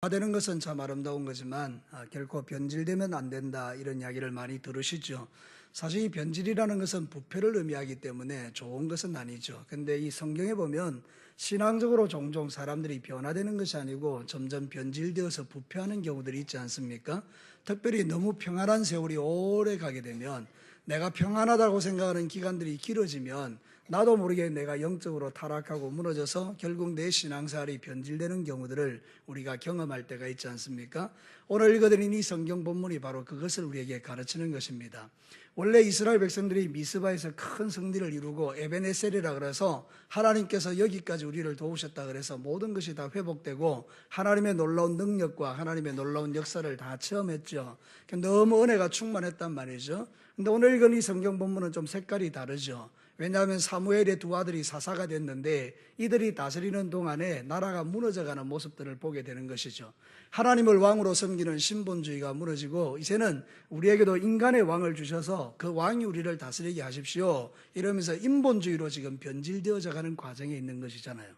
되는 것은 참 아름다운 거지만 결코 변질되면 안 된다, 이런 이야기를 많이 들으시죠. 사실 이 변질이라는 것은 부패를 의미하기 때문에 좋은 것은 아니죠. 근데 이 성경에 보면 신앙적으로 종종 사람들이 변화되는 것이 아니고 점점 변질되어서 부패하는 경우들이 있지 않습니까? 특별히 너무 평안한 세월이 오래 가게 되면, 내가 평안하다고 생각하는 기간들이 길어지면 나도 모르게 내가 영적으로 타락하고 무너져서 결국 내 신앙생활이 변질되는 경우들을 우리가 경험할 때가 있지 않습니까? 오늘 읽어드린 이 성경 본문이 바로 그것을 우리에게 가르치는 것입니다. 원래 이스라엘 백성들이 미스바에서 큰 승리를 이루고 에베네셀이라 그래서 하나님께서 여기까지 우리를 도우셨다 그래서 모든 것이 다 회복되고 하나님의 놀라운 능력과 하나님의 놀라운 역사를 다 체험했죠. 너무 은혜가 충만했단 말이죠. 근데 오늘 읽은 이 성경 본문은 좀 색깔이 다르죠. 왜냐하면 사무엘의 두 아들이 사사가 됐는데 이들이 다스리는 동안에 나라가 무너져가는 모습들을 보게 되는 것이죠. 하나님을 왕으로 섬기는 신본주의가 무너지고 이제는 우리에게도 인간의 왕을 주셔서 그 왕이 우리를 다스리게 하십시오, 이러면서 인본주의로 지금 변질되어져 가는 과정에 있는 것이잖아요.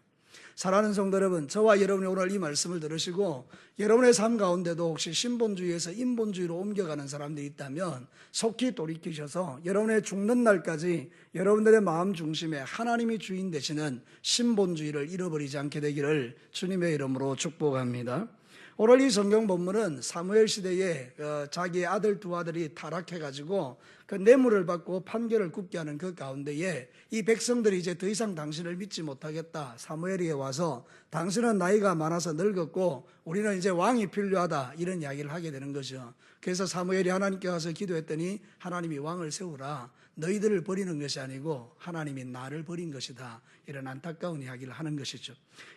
사랑하는 성도 여러분, 저와 여러분이 오늘 이 말씀을 들으시고 여러분의 삶 가운데도 혹시 신본주의에서 인본주의로 옮겨가는 사람들이 있다면 속히 돌이키셔서 여러분의 죽는 날까지 여러분들의 마음 중심에 하나님이 주인 되시는 신본주의를 잃어버리지 않게 되기를 주님의 이름으로 축복합니다. 오늘 이 성경 본문은 사무엘 시대에 자기의 아들 두 아들이 타락해가지고 그 뇌물을 받고 판결을 굽게 하는 그 가운데에 이 백성들이 이제 더 이상 당신을 믿지 못하겠다, 사무엘에게 와서 당신은 나이가 많아서 늙었고 우리는 이제 왕이 필요하다, 이런 이야기를 하게 되는 거죠. 그래서 사무엘이 하나님께 가서 기도했더니 하나님이 왕을 세우라, 너희들을 버리는 것이 아니고 하나님이 나를 버린 것이다, 이런 안타까운 이야기를 하는 것이죠.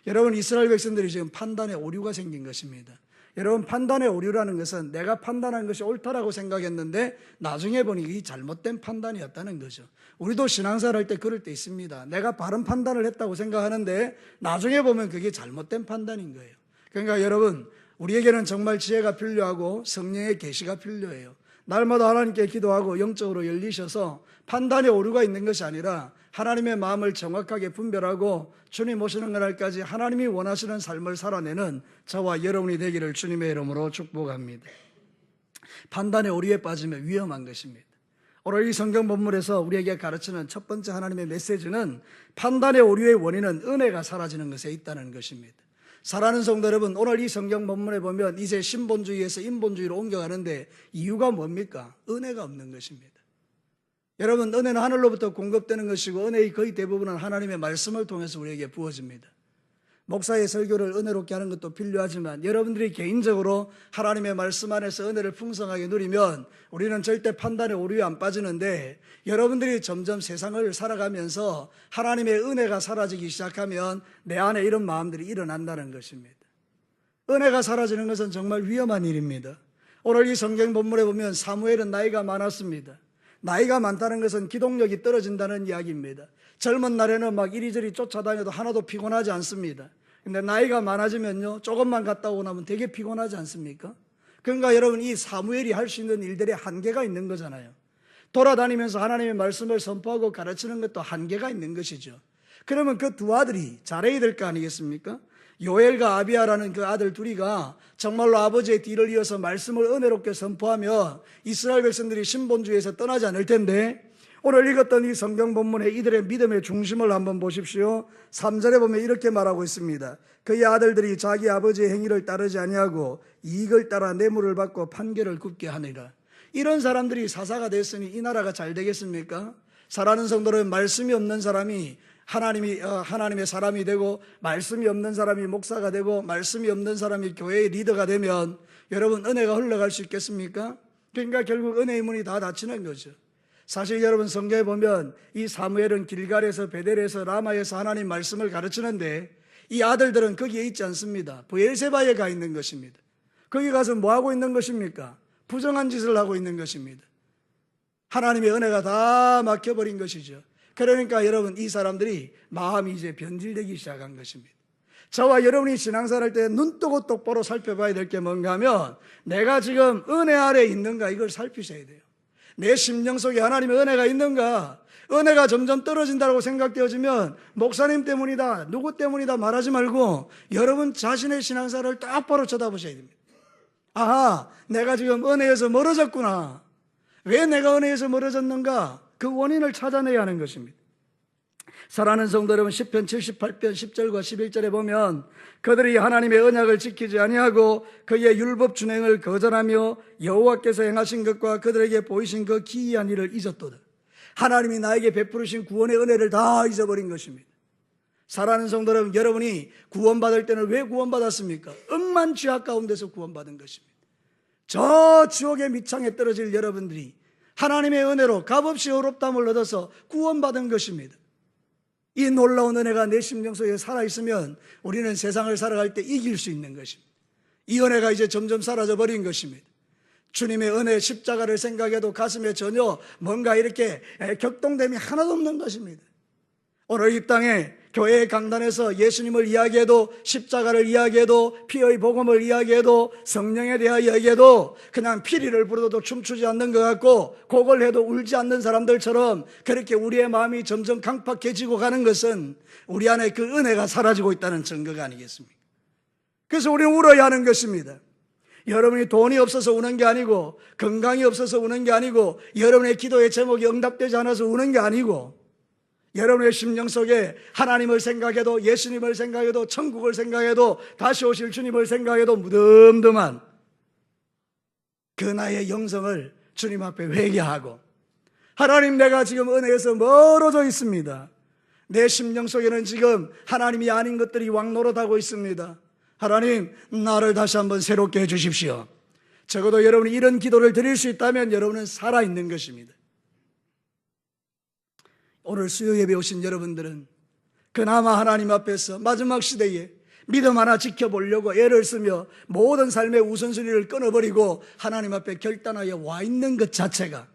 여러분, 이스라엘 백성들이 지금 판단에 오류가 생긴 것입니다. 여러분, 판단의 오류라는 것은 내가 판단한 것이 옳다라고 생각했는데 나중에 보니 이게 잘못된 판단이었다는 거죠. 우리도 신앙생활 할 때 그럴 때 있습니다. 내가 바른 판단을 했다고 생각하는데 나중에 보면 그게 잘못된 판단인 거예요. 그러니까 여러분, 우리에게는 정말 지혜가 필요하고 성령의 계시가 필요해요. 날마다 하나님께 기도하고 영적으로 열리셔서 판단에 오류가 있는 것이 아니라 하나님의 마음을 정확하게 분별하고 주님 오시는 그날까지 하나님이 원하시는 삶을 살아내는 저와 여러분이 되기를 주님의 이름으로 축복합니다. 판단의 오류에 빠지면 위험한 것입니다. 오늘 이 성경 본문에서 우리에게 가르치는 첫 번째 하나님의 메시지는 판단의 오류의 원인은 은혜가 사라지는 것에 있다는 것입니다. 사랑하는 성도 여러분, 오늘 이 성경 본문에 보면 이제 신본주의에서 인본주의로 옮겨가는데 이유가 뭡니까? 은혜가 없는 것입니다. 여러분, 은혜는 하늘로부터 공급되는 것이고 은혜의 거의 대부분은 하나님의 말씀을 통해서 우리에게 부어집니다. 목사의 설교를 은혜롭게 하는 것도 필요하지만 여러분들이 개인적으로 하나님의 말씀 안에서 은혜를 풍성하게 누리면 우리는 절대 판단의 오류에 안 빠지는데, 여러분들이 점점 세상을 살아가면서 하나님의 은혜가 사라지기 시작하면 내 안에 이런 마음들이 일어난다는 것입니다. 은혜가 사라지는 것은 정말 위험한 일입니다. 오늘 이 성경 본문에 보면 사무엘은 나이가 많았습니다. 나이가 많다는 것은 기동력이 떨어진다는 이야기입니다. 젊은 날에는 막 이리저리 쫓아다녀도 하나도 피곤하지 않습니다. 근데 나이가 많아지면요, 조금만 갔다 오고 나면 되게 피곤하지 않습니까? 그러니까 여러분, 이 사무엘이 할 수 있는 일들의 한계가 있는 거잖아요. 돌아다니면서 하나님의 말씀을 선포하고 가르치는 것도 한계가 있는 것이죠. 그러면 그 두 아들이 잘해야 될 거 아니겠습니까? 요엘과 아비야라는 그 아들 둘이가 정말로 아버지의 뒤를 이어서 말씀을 은혜롭게 선포하며 이스라엘 백성들이 신본주의에서 떠나지 않을 텐데, 오늘 읽었던 이 성경 본문에 이들의 믿음의 중심을 한번 보십시오. 3절에 보면 이렇게 말하고 있습니다. 그의 아들들이 자기 아버지의 행위를 따르지 아니하고 이익을 따라 뇌물을 받고 판결을 굽게 하니라. 이런 사람들이 사사가 됐으니 이 나라가 잘 되겠습니까? 사랑하는 성도는 말씀이 없는 사람이 하나님의 사람이 되고, 말씀이 없는 사람이 목사가 되고, 말씀이 없는 사람이 교회의 리더가 되면 여러분, 은혜가 흘러갈 수 있겠습니까? 그러니까 결국 은혜의 문이 다 닫히는 거죠. 사실 여러분, 성경에 보면 이 사무엘은 길갈에서 베델에서 라마에서 하나님 말씀을 가르치는데 이 아들들은 거기에 있지 않습니다. 브엘세바에 가 있는 것입니다. 거기 가서 뭐 하고 있는 것입니까? 부정한 짓을 하고 있는 것입니다. 하나님의 은혜가 다 막혀버린 것이죠. 그러니까 여러분, 이 사람들이 마음이 이제 변질되기 시작한 것입니다. 저와 여러분이 신앙생활 할 때 눈 뜨고 똑바로 살펴봐야 될 게 뭔가 하면 내가 지금 은혜 아래 있는가, 이걸 살피셔야 돼요. 내 심령 속에 하나님의 은혜가 있는가? 은혜가 점점 떨어진다고 생각되어지면 목사님 때문이다, 누구 때문이다 말하지 말고 여러분 자신의 신앙사를 똑바로 쳐다보셔야 됩니다. 아하, 내가 지금 은혜에서 멀어졌구나. 왜 내가 은혜에서 멀어졌는가? 그 원인을 찾아내야 하는 것입니다. 사랑하는 성도 여러분, 시편 78편 10절과 11절에 보면 그들이 하나님의 언약을 지키지 아니하고 그의 율법 준행을 거절하며 여호와께서 행하신 것과 그들에게 보이신 그 기이한 일을 잊었도다. 하나님이 나에게 베푸르신 구원의 은혜를 다 잊어버린 것입니다. 사랑하는 성도 여러분, 여러분이 구원받을 때는 왜 구원받았습니까? 억만 죄악 가운데서 구원받은 것입니다. 저 지옥의 밑창에 떨어질 여러분들이 하나님의 은혜로 값없이 의롭다함을 얻어서 구원받은 것입니다. 이 놀라운 은혜가 내 심령 속에 살아있으면 우리는 세상을 살아갈 때 이길 수 있는 것입니다. 이 은혜가 이제 점점 사라져버린 것입니다. 주님의 은혜 십자가를 생각해도 가슴에 전혀 뭔가 이렇게 격동됨이 하나도 없는 것입니다. 오늘 이 땅에 교회의 강단에서 예수님을 이야기해도, 십자가를 이야기해도, 피의 복음을 이야기해도, 성령에 대하여 이야기해도 그냥 피리를 부르도 춤추지 않는 것 같고 곡을 해도 울지 않는 사람들처럼 그렇게 우리의 마음이 점점 강팍해지고 가는 것은 우리 안에 그 은혜가 사라지고 있다는 증거가 아니겠습니까? 그래서 우리는 울어야 하는 것입니다. 여러분이 돈이 없어서 우는 게 아니고, 건강이 없어서 우는 게 아니고, 여러분의 기도의 제목이 응답되지 않아서 우는 게 아니고, 여러분의 심령 속에 하나님을 생각해도, 예수님을 생각해도, 천국을 생각해도, 다시 오실 주님을 생각해도 무덤덤한 그 나의 영성을 주님 앞에 회개하고, 하나님, 내가 지금 은혜에서 멀어져 있습니다. 내 심령 속에는 지금 하나님이 아닌 것들이 왕노릇하고 있습니다. 하나님, 나를 다시 한번 새롭게 해주십시오. 적어도 여러분이 이런 기도를 드릴 수 있다면 여러분은 살아있는 것입니다. 오늘 수요 예배 오신 여러분들은 그나마 하나님 앞에서 마지막 시대에 믿음 하나 지켜보려고 애를 쓰며 모든 삶의 우선순위를 끊어버리고 하나님 앞에 결단하여 와 있는 것 자체가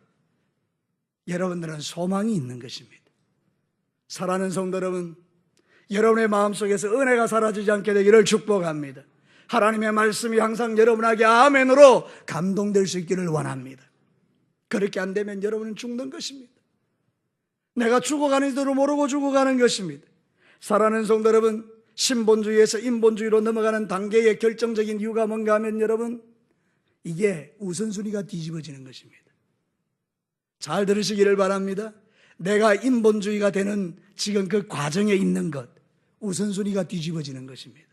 여러분들은 소망이 있는 것입니다. 사랑하는 성도 여러분, 여러분의 마음속에서 은혜가 사라지지 않게 되기를 축복합니다. 하나님의 말씀이 항상 여러분에게 아멘으로 감동될 수 있기를 원합니다. 그렇게 안 되면 여러분은 죽는 것입니다. 내가 죽어가는 줄도 모르고 죽어가는 것입니다. 사랑하는 성도 여러분, 신본주의에서 인본주의로 넘어가는 단계의 결정적인 이유가 뭔가 하면 여러분, 이게 우선순위가 뒤집어지는 것입니다. 잘 들으시기를 바랍니다. 내가 인본주의가 되는 지금 그 과정에 있는 것, 우선순위가 뒤집어지는 것입니다.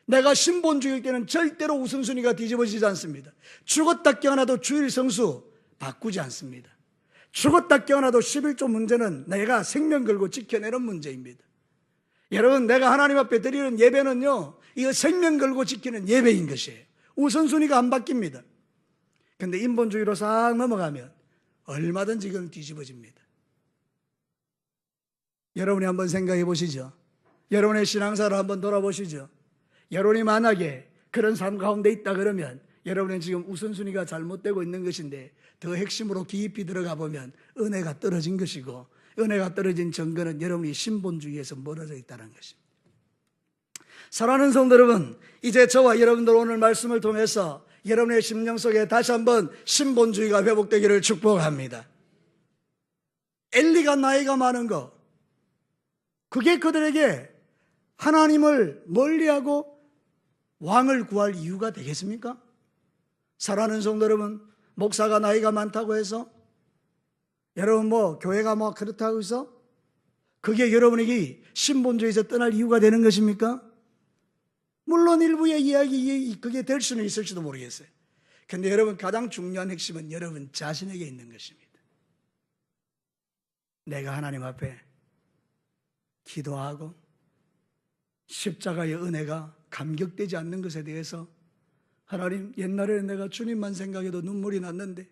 내가 신본주의일 때는 절대로 우선순위가 뒤집어지지 않습니다. 죽었다 깨어나도 주일 성수 바꾸지 않습니다. 죽었다 깨어나도 11조 문제는 내가 생명 걸고 지켜내는 문제입니다. 여러분, 내가 하나님 앞에 드리는 예배는요, 이거 생명 걸고 지키는 예배인 것이에요. 우선순위가 안 바뀝니다. 그런데 인본주의로 싹 넘어가면 얼마든지 이건 뒤집어집니다. 여러분이 한번 생각해 보시죠. 여러분의 신앙사를 한번 돌아보시죠. 여러분이 만약에 그런 삶 가운데 있다 그러면 여러분은 지금 우선순위가 잘못되고 있는 것인데, 더 핵심으로 깊이 들어가 보면 은혜가 떨어진 것이고, 은혜가 떨어진 증거는 여러분이 신본주의에서 멀어져 있다는 것입니다. 사랑하는 성도 여러분, 이제 저와 여러분들 오늘 말씀을 통해서 여러분의 심령 속에 다시 한번 신본주의가 회복되기를 축복합니다. 엘리가 나이가 많은 거, 그게 그들에게 하나님을 멀리하고 왕을 구할 이유가 되겠습니까? 사랑하는 성도 여러분, 목사가 나이가 많다고 해서 여러분 교회가 그렇다고 해서 그게 여러분에게 신본주의에서 떠날 이유가 되는 것입니까? 물론 일부의 이야기 그게 될 수는 있을지도 모르겠어요. 그런데 여러분, 가장 중요한 핵심은 여러분 자신에게 있는 것입니다. 내가 하나님 앞에 기도하고 십자가의 은혜가 감격되지 않는 것에 대해서, 하나님, 옛날에는 내가 주님만 생각해도 눈물이 났는데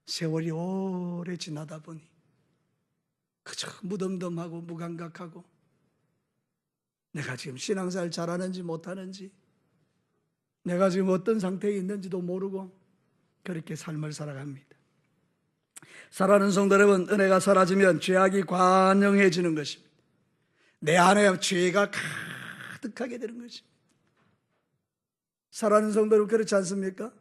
세월이 오래 지나다 보니 그저 무덤덤하고 무감각하고 내가 지금 신앙생활 잘하는지 못하는지, 내가 지금 어떤 상태에 있는지도 모르고 그렇게 삶을 살아갑니다. 사랑하는 성도 여러분, 은혜가 사라지면 죄악이 관영해지는 것입니다. 내 안에 죄가 가득하게 되는 것입니다. 사랑하는 성도 여러분, 그렇지 않습니까?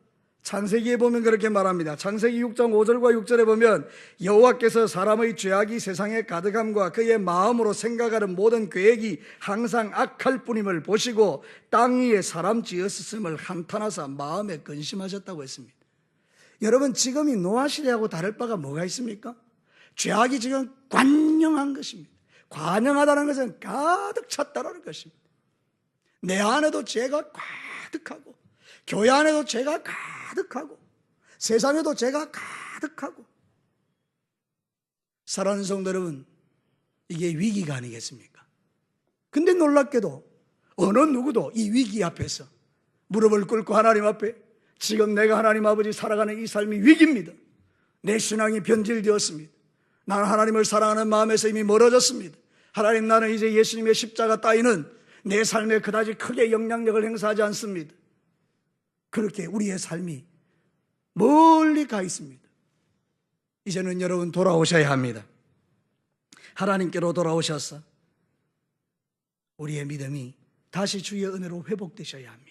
창세기에 보면 그렇게 말합니다. 창세기 6장 5절과 6절에 보면 여호와께서 사람의 죄악이 세상에 가득함과 그의 마음으로 생각하는 모든 계획이 항상 악할 뿐임을 보시고 땅 위에 사람 지었음을 한탄하사 마음에 근심하셨다고 했습니다. 여러분, 지금이 노아 시대하고 다를 바가 뭐가 있습니까? 죄악이 지금 관영한 것입니다. 관영하다는 것은 가득 찼다는 것입니다. 내 안에도 죄가 가득하고, 교회 안에도 죄가 가득하고, 세상에도 죄가 가득하고. 사랑하는 성도 여러분, 이게 위기가 아니겠습니까? 근데 놀랍게도 어느 누구도 이 위기 앞에서 무릎을 꿇고 하나님 앞에, 지금 내가 하나님 아버지 살아가는 이 삶이 위기입니다. 내 신앙이 변질되었습니다. 나는 하나님을 사랑하는 마음에서 이미 멀어졌습니다. 하나님, 나는 이제 예수님의 십자가 따위는 내 삶에 그다지 크게 영향력을 행사하지 않습니다. 그렇게 우리의 삶이 멀리 가 있습니다. 이제는 여러분 돌아오셔야 합니다. 하나님께로 돌아오셔서 우리의 믿음이 다시 주의 은혜로 회복되셔야 합니다.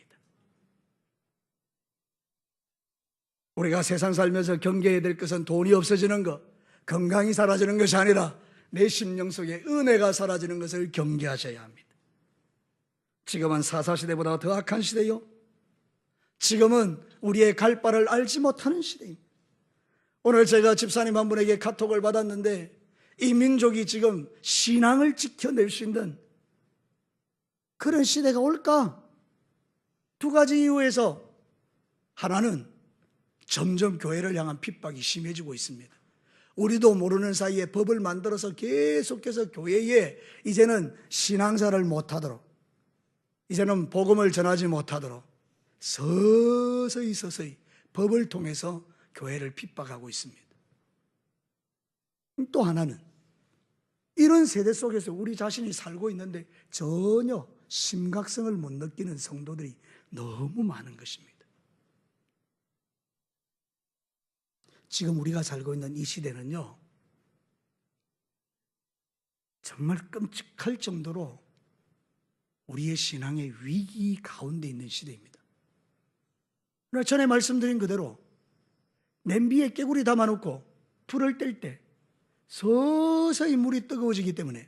우리가 세상 살면서 경계해야 될 것은 돈이 없어지는 것, 건강이 사라지는 것이 아니라 내 심령 속에 은혜가 사라지는 것을 경계하셔야 합니다. 지금은 사사시대보다 더 악한 시대요. 지금은 우리의 갈 바를 알지 못하는 시대입니다. 오늘 제가 집사님 한 분에게 카톡을 받았는데, 이 민족이 지금 신앙을 지켜낼 수 있는 그런 시대가 올까? 두 가지 이유에서 하나는 점점 교회를 향한 핍박이 심해지고 있습니다. 우리도 모르는 사이에 법을 만들어서 계속해서 교회에 이제는 신앙사를 못하도록, 이제는 복음을 전하지 못하도록 서서히 법을 통해서 교회를 핍박하고 있습니다. 또 하나는 이런 세대 속에서 우리 자신이 살고 있는데 전혀 심각성을 못 느끼는 성도들이 너무 많은 것입니다. 지금 우리가 살고 있는 이 시대는요, 정말 끔찍할 정도로 우리의 신앙의 위기 가운데 있는 시대입니다. 그러나 전에 말씀드린 그대로 냄비에 깨구리 담아놓고 불을 뗄 때 서서히 물이 뜨거워지기 때문에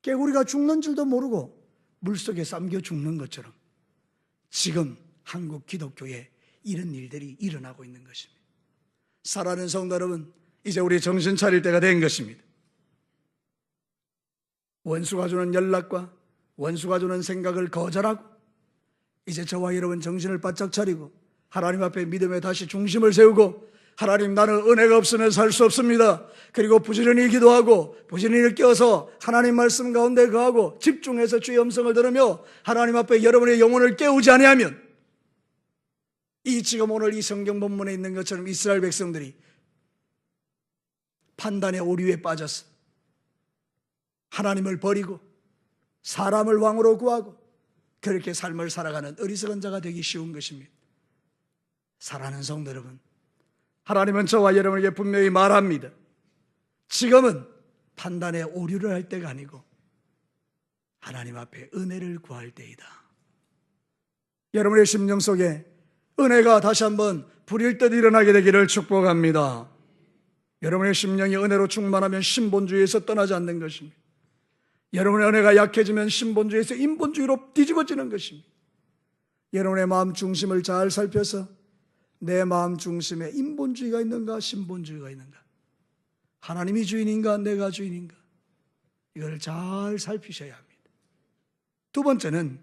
깨구리가 죽는 줄도 모르고 물속에 잠겨 죽는 것처럼 지금 한국 기독교에 이런 일들이 일어나고 있는 것입니다. 사랑하는 성도 여러분, 이제 우리 정신 차릴 때가 된 것입니다. 원수가 주는 연락과 원수가 주는 생각을 거절하고 이제 저와 여러분 정신을 바짝 차리고 하나님 앞에 믿음에 다시 중심을 세우고, 하나님, 나는 은혜가 없으면 살 수 없습니다. 그리고 부지런히 기도하고 부지런히 깨어서 하나님 말씀 가운데 거하고 집중해서 주의 음성을 들으며 하나님 앞에 여러분의 영혼을 깨우지 아니하면, 이 지금 오늘 이 성경 본문에 있는 것처럼 이스라엘 백성들이 판단의 오류에 빠져서 하나님을 버리고 사람을 왕으로 구하고 그렇게 삶을 살아가는 어리석은 자가 되기 쉬운 것입니다. 사랑하는 성도 여러분, 하나님은 저와 여러분에게 분명히 말합니다. 지금은 판단의 오류를 할 때가 아니고 하나님 앞에 은혜를 구할 때이다. 여러분의 심령 속에 은혜가 다시 한번 불일 듯 일어나게 되기를 축복합니다. 여러분의 심령이 은혜로 충만하면 신본주의에서 떠나지 않는 것입니다. 여러분의 은혜가 약해지면 신본주의에서 인본주의로 뒤집어지는 것입니다. 여러분의 마음 중심을 잘 살펴서 내 마음 중심에 인본주의가 있는가 신본주의가 있는가, 하나님이 주인인가 내가 주인인가, 이걸 잘 살피셔야 합니다. 두 번째는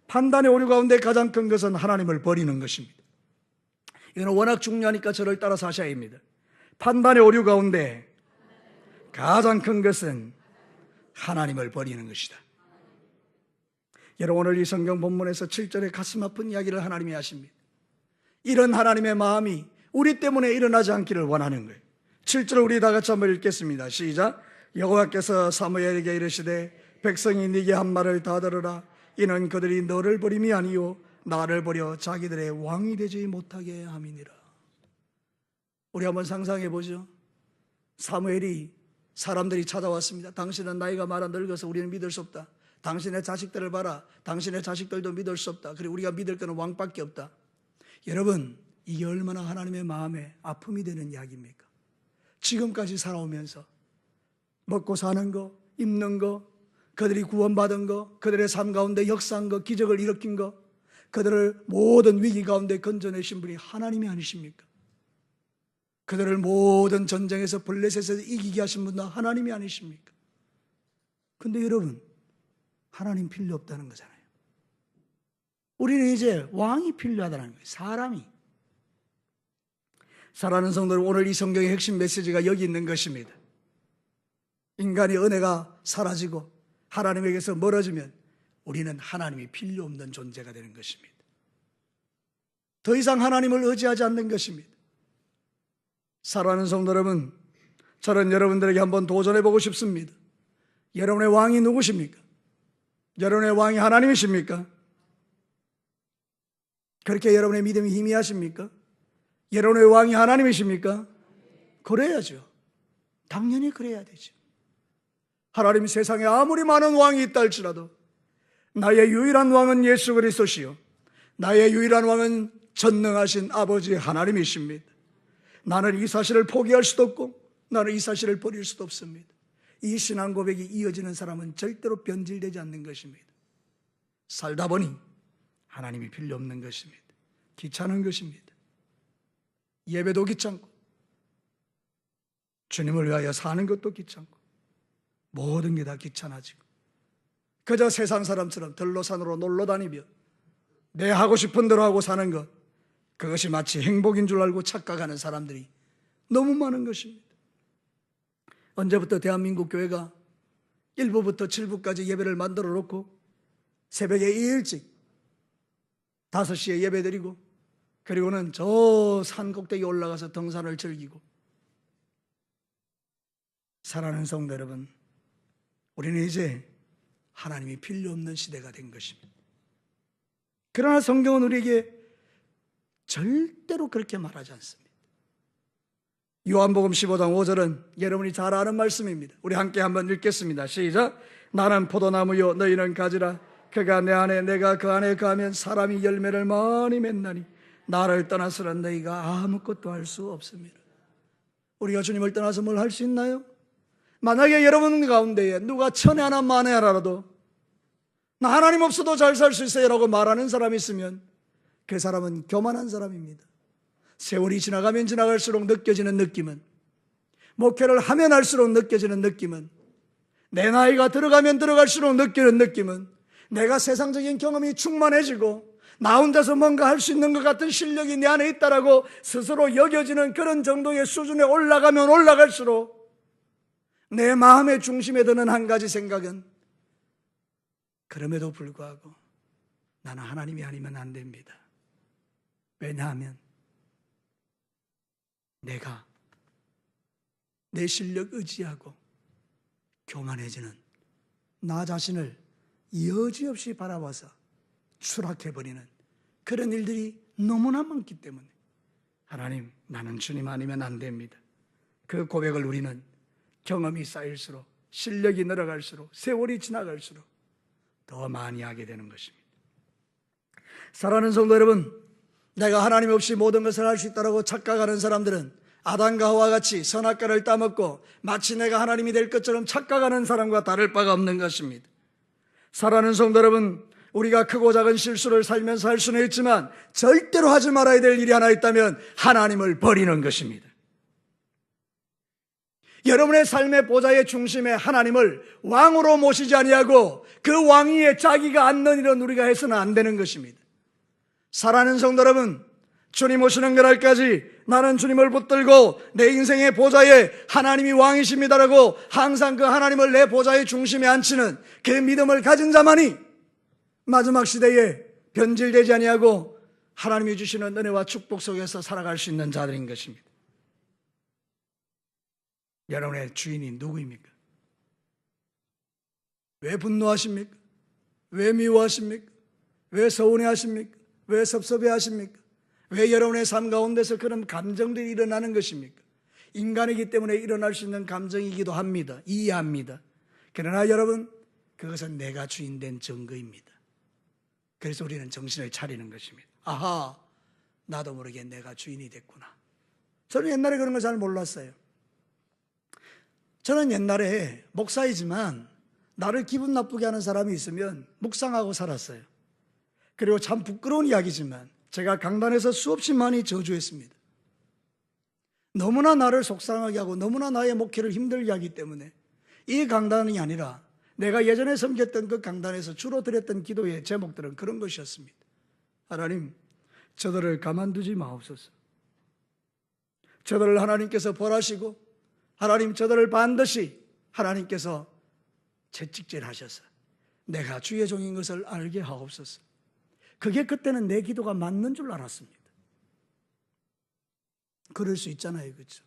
판단의 오류 가운데 가장 큰 것은 하나님을 버리는 것입니다. 이건 워낙 중요하니까 저를 따라서 하셔야 합니다. 판단의 오류 가운데 가장 큰 것은 하나님을 버리는 것이다. 여러분, 오늘 이 성경 본문에서 7절에 가슴 아픈 이야기를 하나님이 하십니다. 이런 하나님의 마음이 우리 때문에 일어나지 않기를 원하는 거예요. 7절 우리 다 같이 한번 읽겠습니다. 시작. 여호와께서 사무엘에게 이르시되 백성이 네게 한 말을 다 들으라. 이는 그들이 너를 버림이 아니요 나를 버려 자기들의 왕이 되지 못하게 함이니라. 우리 한번 상상해 보죠. 사무엘이 사람들이 찾아왔습니다. 당신은 나이가 많아 늙어서 우리는 믿을 수 없다. 당신의 자식들을 봐라. 당신의 자식들도 믿을 수 없다. 그리고 우리가 믿을 것은 왕밖에 없다. 여러분, 이게 얼마나 하나님의 마음에 아픔이 되는 이야기입니까? 지금까지 살아오면서 먹고 사는 거, 입는 거, 그들이 구원받은 거, 그들의 삶 가운데 역사한 거, 기적을 일으킨 거, 그들을 모든 위기 가운데 건져내신 분이 하나님이 아니십니까? 그들을 모든 전쟁에서 블레셋에서 이기게 하신 분도 하나님이 아니십니까? 근데 여러분, 하나님 필요 없다는 거잖아요. 우리는 이제 왕이 필요하다는 거예요. 사람이. 사랑하는 성도들, 오늘 이 성경의 핵심 메시지가 여기 있는 것입니다. 인간의 은혜가 사라지고 하나님에게서 멀어지면 우리는 하나님이 필요 없는 존재가 되는 것입니다. 더 이상 하나님을 의지하지 않는 것입니다. 사랑하는 성도 여러분, 저는 여러분들에게 한번 도전해보고 싶습니다. 여러분의 왕이 누구십니까? 여러분의 왕이 하나님이십니까? 그렇게 여러분의 믿음이 희미하십니까? 여러분의 왕이 하나님이십니까? 그래야죠. 당연히 그래야 되죠. 하나님, 세상에 아무리 많은 왕이 있다 할지라도 나의 유일한 왕은 예수 그리스도시요, 나의 유일한 왕은 전능하신 아버지 하나님이십니다. 나는 이 사실을 포기할 수도 없고 나는 이 사실을 버릴 수도 없습니다. 이 신앙 고백이 이어지는 사람은 절대로 변질되지 않는 것입니다. 살다 보니 하나님이 필요 없는 것입니다. 귀찮은 것입니다. 예배도 귀찮고 주님을 위하여 사는 것도 귀찮고 모든 게 다 귀찮아지고 그저 세상 사람처럼 들로산으로 놀러 다니며 내 하고 싶은 대로 하고 사는 것, 그것이 마치 행복인 줄 알고 착각하는 사람들이 너무 많은 것입니다. 언제부터 대한민국 교회가 1부부터 7부까지 예배를 만들어 놓고 새벽에 일찍 5시에 예배 드리고 그리고는 저 산 꼭대기 올라가서 등산을 즐기고. 사랑하는 성도 여러분, 우리는 이제 하나님이 필요 없는 시대가 된 것입니다. 그러나 성경은 우리에게 절대로 그렇게 말하지 않습니다. 요한복음 15장 5절은 여러분이 잘 아는 말씀입니다. 우리 함께 한번 읽겠습니다. 시작. 나는 포도나무요 너희는 가지라. 그가 내 안에 내가 그 안에 거하면 사람이 열매를 많이 맺나니 나를 떠나서는 너희가 아무것도 할 수 없습니다. 우리가 주님을 떠나서 뭘 할 수 있나요? 만약에 여러분 가운데에 누가 천에 하나 만에 하나라도 나 하나님 없어도 잘 살 수 있어요 라고 말하는 사람이 있으면 그 사람은 교만한 사람입니다. 세월이 지나가면 지나갈수록 느껴지는 느낌은, 목회를 하면 할수록 느껴지는 느낌은, 내 나이가 들어가면 들어갈수록 느끼는 느낌은, 내가 세상적인 경험이 충만해지고 나 혼자서 뭔가 할 수 있는 것 같은 실력이 내 안에 있다라고 스스로 여겨지는 그런 정도의 수준에 올라가면 올라갈수록 내 마음의 중심에 드는 한 가지 생각은, 그럼에도 불구하고 나는 하나님이 아니면 안 됩니다. 왜냐하면 내가 내 실력 의지하고 교만해지는 나 자신을 여지없이 바라봐서 추락해버리는 그런 일들이 너무나 많기 때문에 하나님, 나는 주님 아니면 안 됩니다. 그 고백을 우리는 경험이 쌓일수록, 실력이 늘어갈수록, 세월이 지나갈수록 더 많이 하게 되는 것입니다. 사랑하는 성도 여러분, 내가 하나님 없이 모든 것을 할 수 있다고 착각하는 사람들은 아담과 하와와 같이 선악과를 따먹고 마치 내가 하나님이 될 것처럼 착각하는 사람과 다를 바가 없는 것입니다. 사랑하는 성도 여러분, 우리가 크고 작은 실수를 살면서 할 수는 있지만 절대로 하지 말아야 될 일이 하나 있다면 하나님을 버리는 것입니다. 여러분의 삶의 보좌의 중심에 하나님을 왕으로 모시지 아니하고 그 왕위에 자기가 앉는 일은 우리가 해서는 안 되는 것입니다. 사랑하는 성도 여러분, 주님 오시는 그날까지 나는 주님을 붙들고 내 인생의 보좌에 하나님이 왕이십니다라고 항상 그 하나님을 내 보좌의 중심에 앉히는 그 믿음을 가진 자만이 마지막 시대에 변질되지 아니하고 하나님이 주시는 은혜와 축복 속에서 살아갈 수 있는 자들인 것입니다. 여러분의 주인이 누구입니까? 왜 분노하십니까? 왜 미워하십니까? 왜 서운해하십니까? 왜 섭섭해하십니까? 왜 여러분의 삶 가운데서 그런 감정들이 일어나는 것입니까? 인간이기 때문에 일어날 수 있는 감정이기도 합니다. 이해합니다. 그러나 여러분, 그것은 내가 주인 된 증거입니다. 그래서 우리는 정신을 차리는 것입니다. 아하, 나도 모르게 내가 주인이 됐구나. 저는 옛날에 그런 거 잘 몰랐어요. 저는 옛날에 목사이지만 나를 기분 나쁘게 하는 사람이 있으면 묵상하고 살았어요. 그리고 참 부끄러운 이야기지만 제가 강단에서 수없이 많이 저주했습니다. 너무나 나를 속상하게 하고 너무나 나의 목회를 힘들게 하기 때문에 이 강단이 아니라 내가 예전에 섬겼던 그 강단에서 주로 드렸던 기도의 제목들은 그런 것이었습니다. 하나님, 저들을 가만두지 마옵소서. 저들을 하나님께서 벌하시고 하나님, 저들을 반드시 하나님께서 채찍질하셔서 내가 주의 종인 것을 알게 하옵소서. 그게 그때는 내 기도가 맞는 줄 알았습니다. 그럴 수 있잖아요, 그렇죠?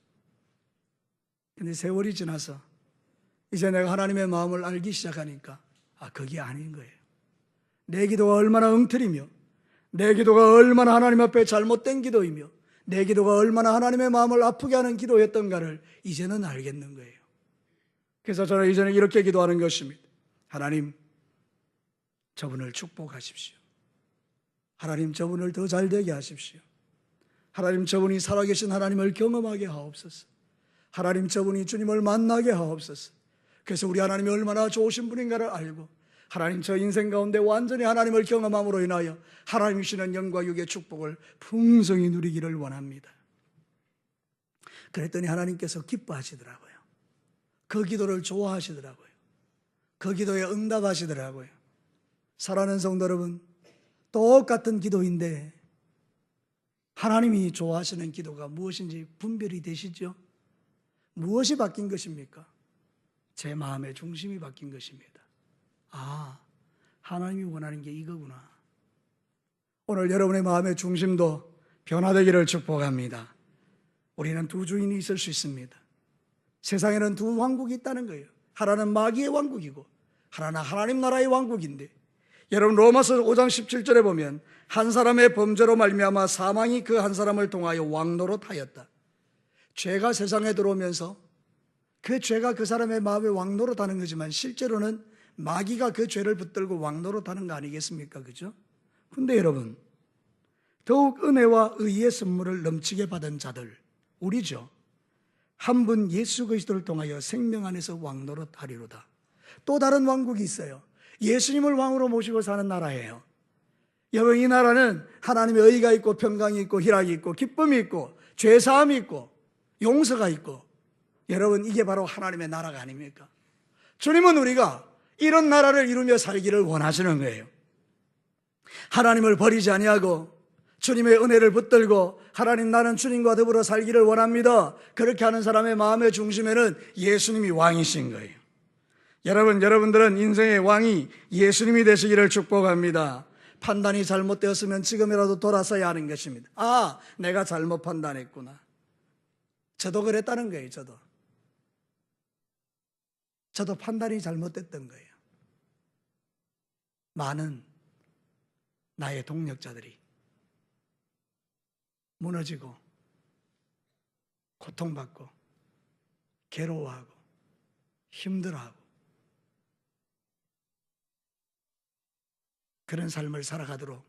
근데 세월이 지나서 이제 내가 하나님의 마음을 알기 시작하니까 그게 아닌 거예요. 내 기도가 얼마나 엉터리며 내 기도가 얼마나 하나님 앞에 잘못된 기도이며 내 기도가 얼마나 하나님의 마음을 아프게 하는 기도였던가를 이제는 알겠는 거예요. 그래서 저는 이제는 이렇게 기도하는 것입니다. 하나님, 저분을 축복하십시오. 하나님, 저분을 더 잘되게 하십시오. 하나님, 저분이 살아계신 하나님을 경험하게 하옵소서. 하나님, 저분이 주님을 만나게 하옵소서. 그래서 우리 하나님이 얼마나 좋으신 분인가를 알고 하나님, 저 인생 가운데 완전히 하나님을 경험함으로 인하여 하나님 주시는 영과 육의 축복을 풍성히 누리기를 원합니다. 그랬더니 하나님께서 기뻐하시더라고요. 그 기도를 좋아하시더라고요. 그 기도에 응답하시더라고요. 사랑하는 성도 여러분, 똑같은 기도인데 하나님이 좋아하시는 기도가 무엇인지 분별이 되시죠? 무엇이 바뀐 것입니까? 제 마음의 중심이 바뀐 것입니다. 하나님이 원하는 게 이거구나. 오늘 여러분의 마음의 중심도 변화되기를 축복합니다. 우리는 두 주인이 있을 수 있습니다. 세상에는 두 왕국이 있다는 거예요. 하나는 마귀의 왕국이고 하나는 하나님 나라의 왕국인데, 여러분 로마서 5장 17절에 보면 한 사람의 범죄로 말미암아 사망이 그 한 사람을 통하여 왕노릇하였다. 죄가 세상에 들어오면서 그 죄가 그 사람의 마음에 왕노릇하는 거지만 실제로는 마귀가 그 죄를 붙들고 왕노릇하는 거 아니겠습니까? 그죠? 근데 여러분, 더욱 은혜와 의의 선물을 넘치게 받은 자들, 우리죠. 한 분 예수 그리스도를 통하여 생명 안에서 왕노릇하리로다. 또 다른 왕국이 있어요. 예수님을 왕으로 모시고 사는 나라예요. 여러분, 이 나라는 하나님의 의가 있고 평강이 있고 희락이 있고 기쁨이 있고 죄사함이 있고 용서가 있고, 여러분, 이게 바로 하나님의 나라가 아닙니까? 주님은 우리가 이런 나라를 이루며 살기를 원하시는 거예요. 하나님을 버리지 아니하고 주님의 은혜를 붙들고 하나님, 나는 주님과 더불어 살기를 원합니다. 그렇게 하는 사람의 마음의 중심에는 예수님이 왕이신 거예요. 여러분들은 인생의 왕이 예수님이 되시기를 축복합니다. 판단이 잘못되었으면 지금이라도 돌아서야 하는 것입니다. 내가 잘못 판단했구나. 저도 그랬다는 거예요. 저도 판단이 잘못됐던 거예요. 많은 나의 동력자들이 무너지고 고통받고 괴로워하고 힘들어하고 그런 삶을 살아가도록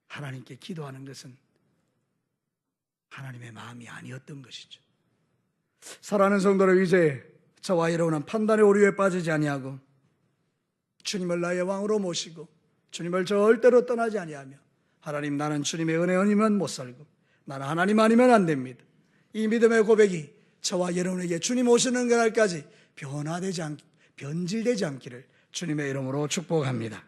하나님께 기도하는 것은 하나님의 마음이 아니었던 것이죠. 사랑하는 성도를, 이제 저와 여러분은 판단의 오류에 빠지지 아니하고 주님을 나의 왕으로 모시고 주님을 절대로 떠나지 아니하며, 하나님, 나는 주님의 은혜 아니면 못 살고 나는 하나님 아니면 안 됩니다. 이 믿음의 고백이 저와 여러분에게 주님 오시는 그날까지 변질되지 않기를 주님의 이름으로 축복합니다.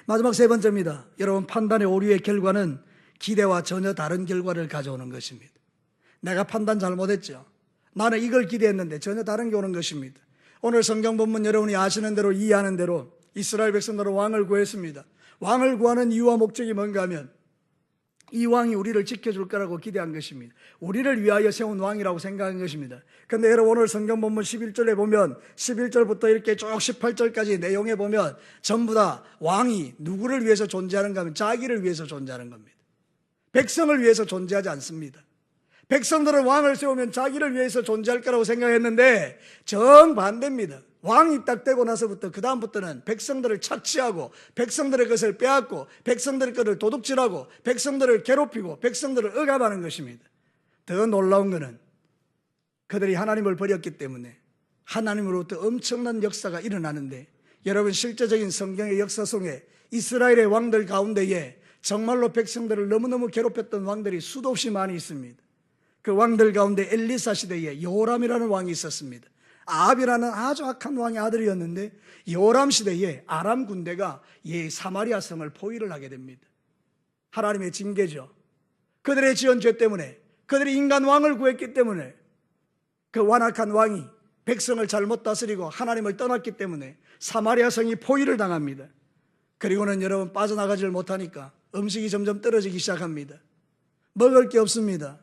마지막 세 번째입니다. 여러분, 판단의 오류의 결과는 기대와 전혀 다른 결과를 가져오는 것입니다. 내가 판단 잘못했죠. 나는 이걸 기대했는데 전혀 다른 게 오는 것입니다. 오늘 성경 본문 여러분이 아시는 대로, 이해하는 대로 이스라엘 백성들은 왕을 구했습니다. 왕을 구하는 이유와 목적이 뭔가 하면 이 왕이 우리를 지켜줄 거라고 기대한 것입니다. 우리를 위하여 세운 왕이라고 생각한 것입니다. 그런데 여러분, 오늘 성경 본문 11절에 보면 11절부터 이렇게 쭉 18절까지 내용에 보면 전부 다 왕이 누구를 위해서 존재하는가 하면 자기를 위해서 존재하는 겁니다. 백성을 위해서 존재하지 않습니다. 백성들은 왕을 세우면 자기를 위해서 존재할 거라고 생각했는데 정반대입니다. 왕이 딱 되고 나서부터 그 다음부터는 백성들을 착취하고 백성들의 것을 빼앗고 백성들의 것을 도둑질하고 백성들을 괴롭히고 백성들을 억압하는 것입니다. 더 놀라운 것은 그들이 하나님을 버렸기 때문에 하나님으로부터 엄청난 역사가 일어나는데, 여러분 실제적인 성경의 역사 속에 이스라엘의 왕들 가운데에 정말로 백성들을 너무너무 괴롭혔던 왕들이 수도 없이 많이 있습니다. 그 왕들 가운데 엘리사 시대에 요람이라는 왕이 있었습니다. 아합이라는 아주 악한 왕의 아들이었는데 요람 시대에 아람 군대가 사마리아 성을 포위를 하게 됩니다. 하나님의 징계죠. 그들의 지은 죄 때문에, 그들이 인간 왕을 구했기 때문에, 그 완악한 왕이 백성을 잘못 다스리고 하나님을 떠났기 때문에 사마리아 성이 포위를 당합니다. 그리고는 여러분 빠져나가지를 못하니까 음식이 점점 떨어지기 시작합니다. 먹을 게 없습니다.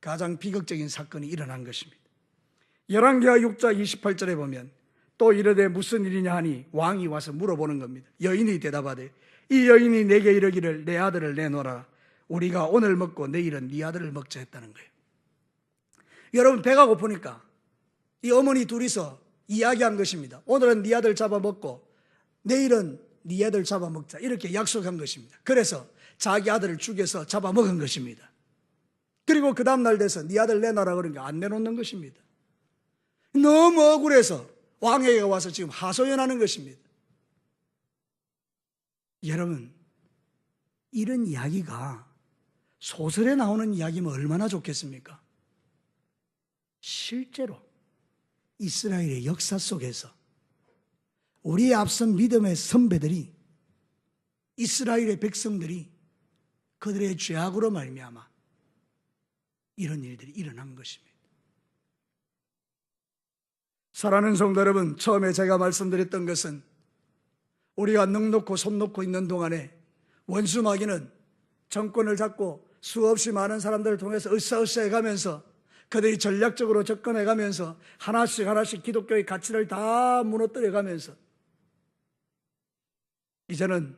가장 비극적인 사건이 일어난 것입니다. 열왕기하 6장 28절에 보면 또 이르되 무슨 일이냐 하니 왕이 와서 물어보는 겁니다. 여인이 대답하되 이 여인이 내게 이르기를 내 아들을 내놓으라. 우리가 오늘 먹고 내일은 네 아들을 먹자 했다는 거예요. 여러분 배가 고프니까 이 어머니 둘이서 이야기한 것입니다. 오늘은 네 아들 잡아먹고 내일은 네 아들 잡아먹자 이렇게 약속한 것입니다. 그래서 자기 아들을 죽여서 잡아먹은 것입니다. 그리고 그 다음날 돼서 네 아들 내놔라 그러니까 안 내놓는 것입니다. 너무 억울해서 왕에게 와서 지금 하소연하는 것입니다. 여러분 이런 이야기가 소설에 나오는 이야기면 얼마나 좋겠습니까? 실제로 이스라엘의 역사 속에서 우리의 앞선 믿음의 선배들이, 이스라엘의 백성들이 그들의 죄악으로 말미암아 이런 일들이 일어난 것입니다. 사랑하는 성도 여러분, 처음에 제가 말씀드렸던 것은 우리가 능 놓고 손 놓고 있는 동안에 원수 마귀는 정권을 잡고 수없이 많은 사람들을 통해서 으쌰으쌰해가면서 그들이 전략적으로 접근해가면서 하나씩 기독교의 가치를 다 무너뜨려가면서 이제는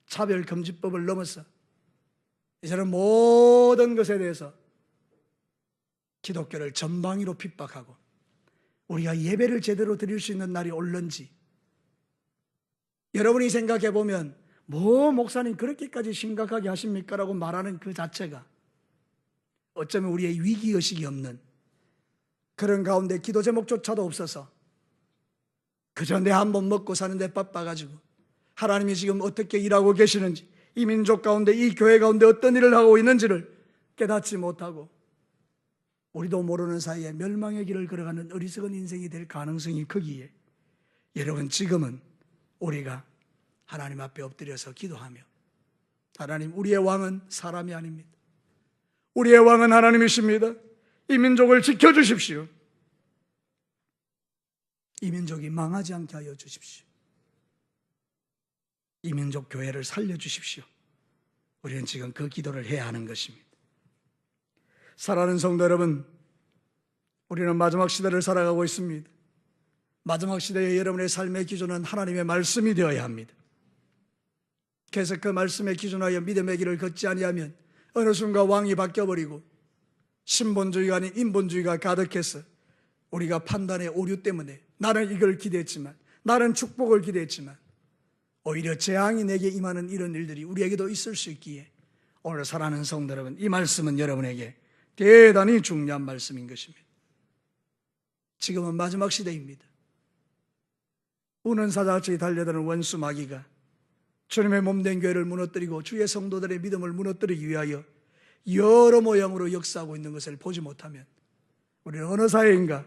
차별금지법을 넘어서 이제는 모든 것에 대해서 기독교를 전방위로 핍박하고 우리가 예배를 제대로 드릴 수 있는 날이 올는지, 여러분이 생각해 보면 뭐 목사님 그렇게까지 심각하게 하십니까? 라고 말하는 그 자체가 어쩌면 우리의 위기의식이 없는 그런 가운데 기도 제목조차도 없어서 그저 내 한 번 먹고 사는데 바빠가지고 하나님이 지금 어떻게 일하고 계시는지, 이 민족 가운데 이 교회 가운데 어떤 일을 하고 있는지를 깨닫지 못하고 우리도 모르는 사이에 멸망의 길을 걸어가는 어리석은 인생이 될 가능성이 크기에 여러분 지금은 우리가 하나님 앞에 엎드려서 기도하며 하나님 우리의 왕은 사람이 아닙니다. 우리의 왕은 하나님이십니다. 이 민족을 지켜주십시오. 이 민족이 망하지 않게 하여 주십시오. 이 민족 교회를 살려주십시오. 우리는 지금 그 기도를 해야 하는 것입니다. 사랑하는 성도 여러분, 우리는 마지막 시대를 살아가고 있습니다. 마지막 시대에 여러분의 삶의 기준은 하나님의 말씀이 되어야 합니다. 그래서 그 말씀에 기준하여 믿음의 길을 걷지 아니하면 어느 순간 왕이 바뀌어버리고 신본주의가 아닌 인본주의가 가득해서 우리가 판단의 오류 때문에 나는 이걸 기대했지만, 나는 축복을 기대했지만 오히려 재앙이 내게 임하는 이런 일들이 우리에게도 있을 수 있기에 오늘 사랑하는 성도 여러분, 이 말씀은 여러분에게 대단히 중요한 말씀인 것입니다. 지금은 마지막 시대입니다. 우는 사자같이 달려드는 원수 마귀가 주님의 몸된 교회를 무너뜨리고 주의 성도들의 믿음을 무너뜨리기 위하여 여러 모양으로 역사하고 있는 것을 보지 못하면 우리는 어느 사회인가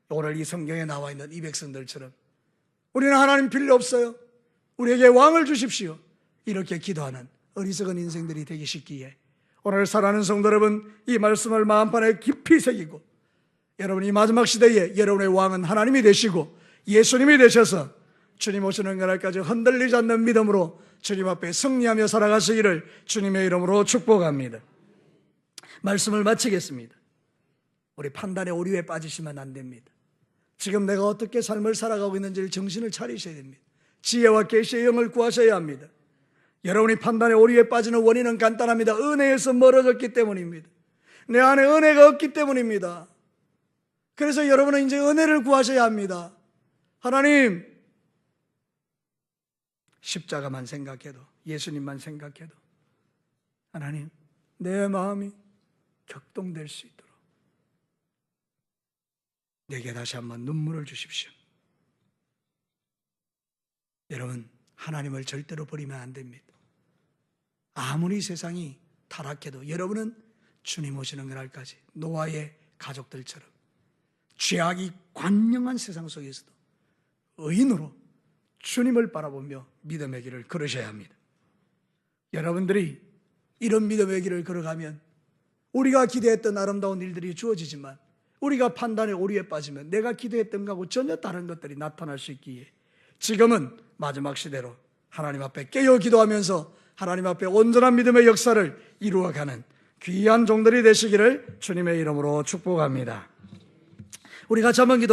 오늘 이 성경에 나와 있는 이 백성들처럼 우리는 하나님 필요 없어요, 우리에게 왕을 주십시오, 이렇게 기도하는 어리석은 인생들이 되기 쉽기에 오늘 사랑하는 성도 여러분, 이 말씀을 마음판에 깊이 새기고 여러분 이 마지막 시대에 여러분의 왕은 하나님이 되시고 예수님이 되셔서 주님 오시는 그날까지 흔들리지 않는 믿음으로 주님 앞에 승리하며 살아가시기를 주님의 이름으로 축복합니다. 말씀을 마치겠습니다. 우리 판단의 오류에 빠지시면 안 됩니다. 지금 내가 어떻게 삶을 살아가고 있는지를 정신을 차리셔야 됩니다. 지혜와 계시의 영을 구하셔야 합니다. 여러분이 판단의 오류에 빠지는 원인은 간단합니다. 은혜에서 멀어졌기 때문입니다. 내 안에 은혜가 없기 때문입니다. 그래서 여러분은 이제 은혜를 구하셔야 합니다. 하나님, 십자가만 생각해도, 예수님만 생각해도 하나님, 내 마음이 격동될 수 있도록 내게 다시 한번 눈물을 주십시오. 여러분, 하나님을 절대로 버리면 안 됩니다. 아무리 세상이 타락해도 여러분은 주님 오시는 그날까지 노아의 가족들처럼 죄악이 관영한 세상 속에서도 의인으로 주님을 바라보며 믿음의 길을 걸으셔야 합니다. 여러분들이 이런 믿음의 길을 걸어가면 우리가 기대했던 아름다운 일들이 주어지지만 우리가 판단의 오류에 빠지면 내가 기대했던 것하고 전혀 다른 것들이 나타날 수 있기에 지금은 마지막 시대로 하나님 앞에 깨어 기도하면서 하나님 앞에 온전한 믿음의 역사를 이루어가는 귀한 종들이 되시기를 주님의 이름으로 축복합니다. 우리 같이 한번 기도